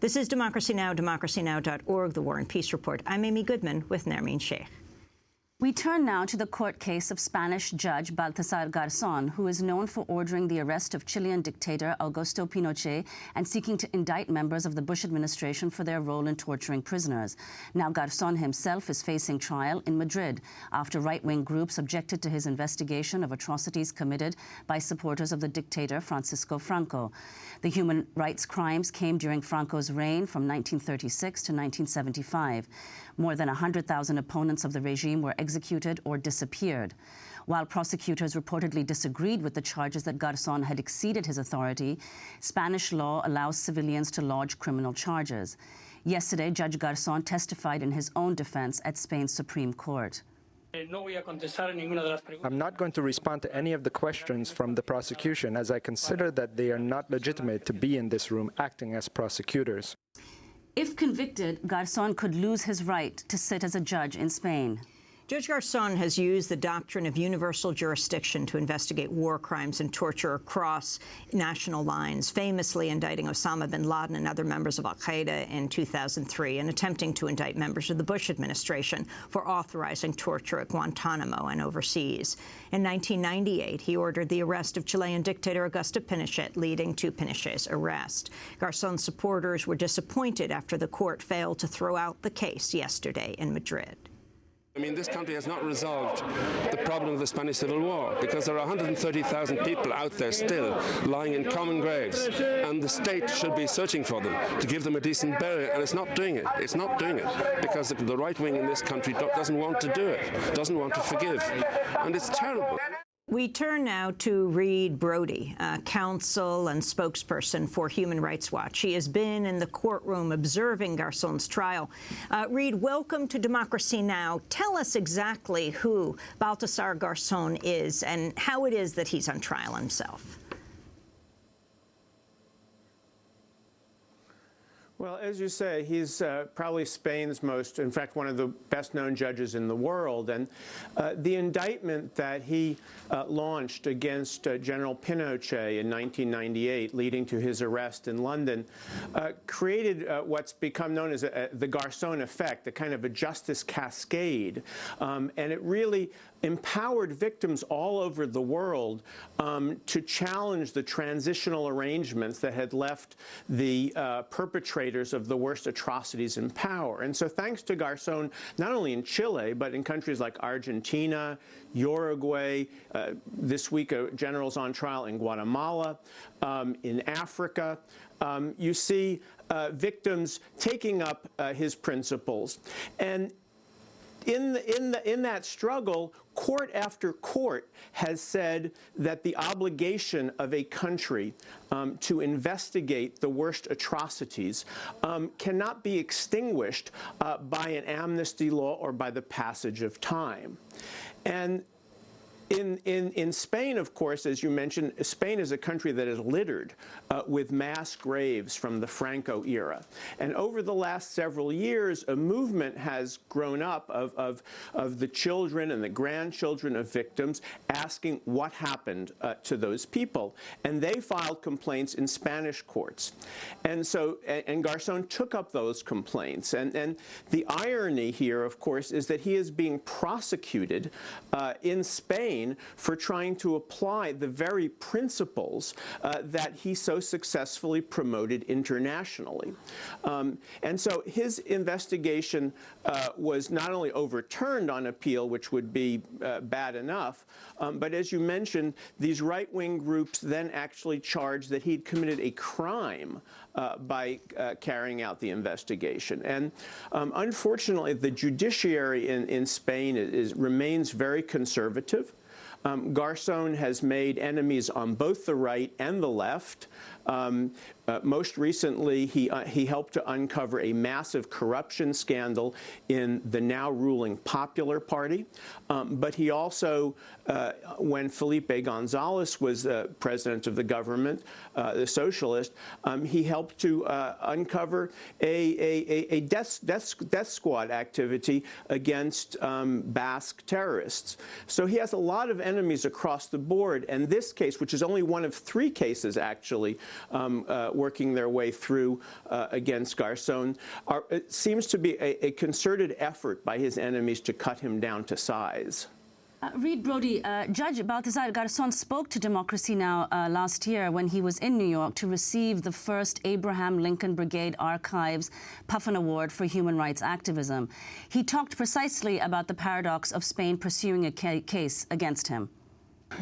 This is Democracy Now!, democracynow.org, The War and Peace Report. I'm Amy Goodman with Nermeen Sheikh. We turn now to the court case of Spanish Judge Baltasar Garzon, who is known for ordering the arrest of Chilean dictator Augusto Pinochet and seeking to indict members of the Bush administration for their role in torturing prisoners. Now Garzon himself is facing trial in Madrid after right-wing groups objected to his investigation of atrocities committed by supporters of the dictator Francisco Franco. The human rights crimes came during Franco's reign from 1936 to 1975. More than 100,000 opponents of the regime were executed or disappeared. While prosecutors reportedly disagreed with the charges that Garzon had exceeded his authority, Spanish law allows civilians to lodge criminal charges. Yesterday, Judge Garzon testified in his own defense at Spain's Supreme Court. I'm not going to respond to any of the questions from the prosecution, as I consider that they are not legitimate to be in this room acting as prosecutors. If convicted, Garzon could lose his right to sit as a judge in Spain. Judge Garzon has used the doctrine of universal jurisdiction to investigate war crimes and torture across national lines, famously indicting Osama bin Laden and other members of al-Qaeda in 2003 and attempting to indict members of the Bush administration for authorizing torture at Guantanamo and overseas. In 1998, he ordered the arrest of Chilean dictator Augusto Pinochet, leading to Pinochet's arrest. Garzon's supporters were disappointed after the court failed to throw out the case yesterday in Madrid. I mean, this country has not resolved the problem of the Spanish Civil War because there are 130,000 people out there still lying in common graves, and the state should be searching for them to give them a decent burial, and it's not doing it. It's not doing it because the right wing in this country doesn't want to do it, doesn't want to forgive, and it's terrible. We turn now to Reed Brody, counsel and spokesperson for Human Rights Watch. He has been in the courtroom observing Garzon's trial. Reed, welcome to Democracy Now! Tell us exactly who Baltasar Garzon is and how it is that he's on trial himself. Well, as you say, he's probably Spain's most, in fact, one of the best-known judges in the world. And the indictment that he launched against General Pinochet in 1998, leading to his arrest in London, created what's become known as the Garzon effect, a kind of a justice cascade. And it really empowered victims all over the world to challenge the transitional arrangements that had left the perpetrators of the worst atrocities in power. And so thanks to Garzon, not only in Chile, but in countries like Argentina, Uruguay, this week a general's on trial in Guatemala, in Africa, you see victims taking up his principles. And in that struggle, court after court has said that the obligation of a country to investigate the worst atrocities cannot be extinguished by an amnesty law or by the passage of time. And in Spain, of course, as you mentioned, Spain is a country that is littered with mass graves from the Franco era. And over the last several years, a movement has grown up of the children and the grandchildren of victims asking what happened to those people. And they filed complaints in Spanish courts. And so, and Garzon took up those complaints. And the irony here, of course, is that he is being prosecuted in Spain for trying to apply the very principles that he so successfully promoted internationally. And so his investigation was not only overturned on appeal, which would be bad enough, but as you mentioned, these right-wing groups then actually charged that he'd committed a crime by carrying out the investigation. And unfortunately, the judiciary in Spain remains very conservative. Garzon has made enemies on both the right and the left. Most recently, he helped to uncover a massive corruption scandal in the now ruling Popular Party. But he also, when Felipe González was president of the government, the socialist, he helped to uncover a death squad activity against Basque terrorists. So he has a lot of enemies across the board. And this case, which is only one of 3 cases, actually, working their way through against Garzon. It seems to be a concerted effort by his enemies to cut him down to size. Reed, Brody, Judge Baltasar Garzon spoke to Democracy Now! Last year when he was in New York to receive the first Abraham Lincoln Brigade Archives Puffin Award for human rights activism. He talked precisely about the paradox of Spain pursuing a case against him.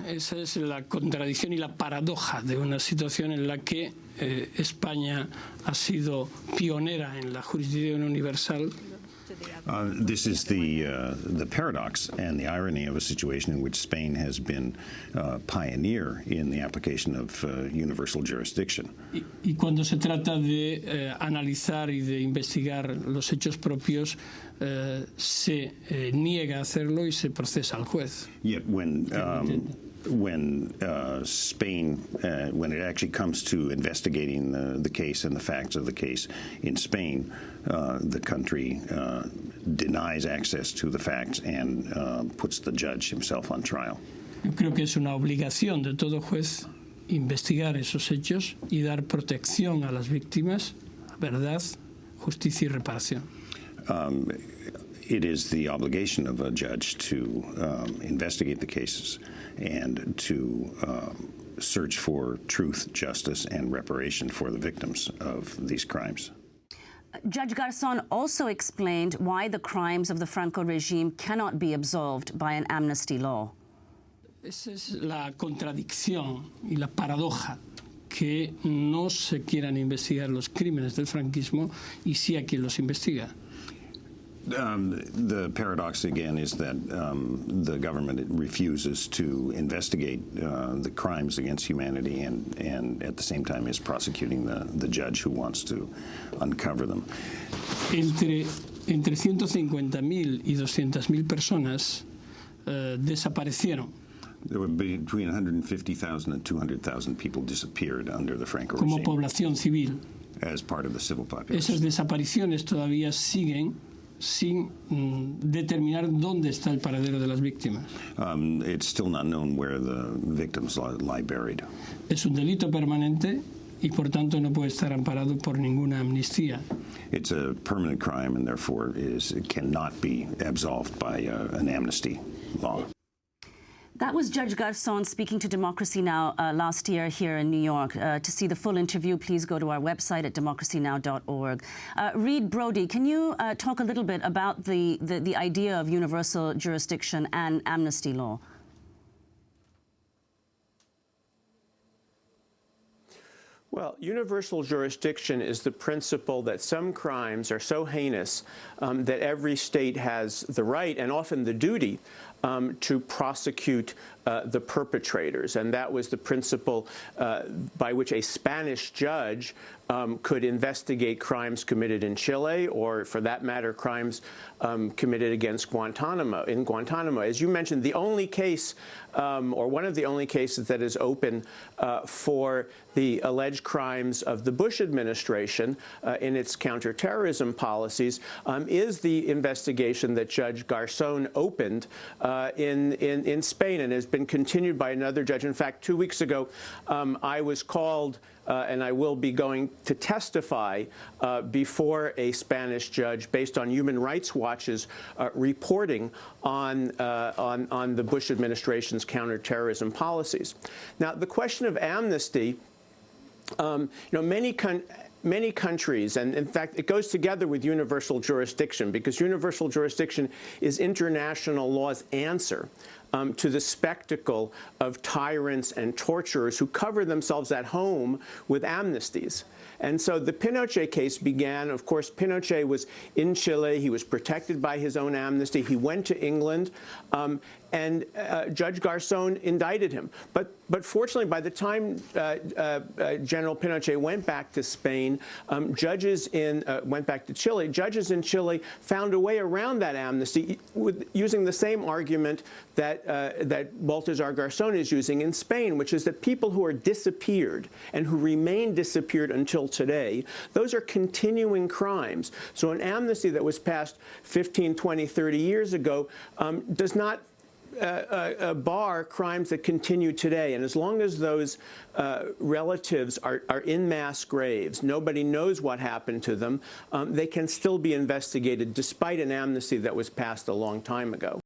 Esa es la contradicción y la paradoja de una situación en la que España ha sido pionera en la jurisdicción universal. This is the paradox and the irony of a situation in which Spain has been pioneer in the application of universal jurisdiction. Y cuando se trata de analizar y de investigar los hechos propios, se niega a hacerlo y se procesa al juez. Yet when Spain, when it actually comes to investigating the case and the facts of the case in Spain, the country denies access to the facts and puts the judge himself on trial. Yo creo que es una obligación de todo juez investigar esos hechos y dar protección a las víctimas, verdad, justicia y reparación. It is the obligation of a judge to investigate the cases and to search for truth, justice, and reparation for the victims of these crimes. Judge Garzon also explained why the crimes of the Franco regime cannot be absolved by an amnesty law. Esa es la contradicción y la paradoja, que no se quieran investigar los crímenes del franquismo y sí a quien los investiga. The paradox, again, is that the government refuses to investigate the crimes against humanity and at the same time is prosecuting the judge who wants to uncover them. Entre 150.000 y 200.000 personas desaparecieron. There were between 150,000 and 200,000 people disappeared under the Franco como regime. población civil. As part of the civil population. Esas desapariciones todavía siguen sin determinar dónde está el paradero de las víctimas. It's still not known where the victims lie buried. Es un delito permanente y por tanto no puede estar amparado por ninguna amnistía. It's a permanent crime and therefore it cannot be absolved by an amnesty law. That was Judge Garzon speaking to Democracy Now! Last year here in New York. To see the full interview, please go to our website at democracynow.org. Reed, Brody, can you talk a little bit about the idea of universal jurisdiction and amnesty law? Well, universal jurisdiction is the principle that some crimes are so heinous that every state has the right and often the duty to prosecute the perpetrators. And that was the principle by which a Spanish judge could investigate crimes committed in Chile or, for that matter, crimes committed against Guantanamo. As you mentioned, the only case, or one of the only cases that is open for the alleged crimes of the Bush administration in its counterterrorism policies is the investigation that Judge Garzon opened in Spain and has been continued by another judge. In fact, 2 weeks ago, I was called and I will be going to testify before a Spanish judge based on Human Rights Watch's reporting on the Bush administration's counterterrorism policies. Now, the question of amnesty, many countries, and in fact, it goes together with universal jurisdiction because universal jurisdiction is international law's answer to the spectacle of tyrants and torturers who cover themselves at home with amnesties. And so the Pinochet case began, of course, Pinochet was in Chile. He was protected by his own amnesty. He went to England, and Judge Garzon indicted him. But fortunately, by the time General Pinochet went back to Spain, went back to Chile, judges in Chile found a way around that amnesty using the same argument that Baltasar Garzon is using in Spain, which is that people who are disappeared and who remain disappeared until today, those are continuing crimes. So an amnesty that was passed 15, 20, 30 years ago does not bar crimes that continue today. And as long as those relatives are in mass graves, nobody knows what happened to them, they can still be investigated despite an amnesty that was passed a long time ago.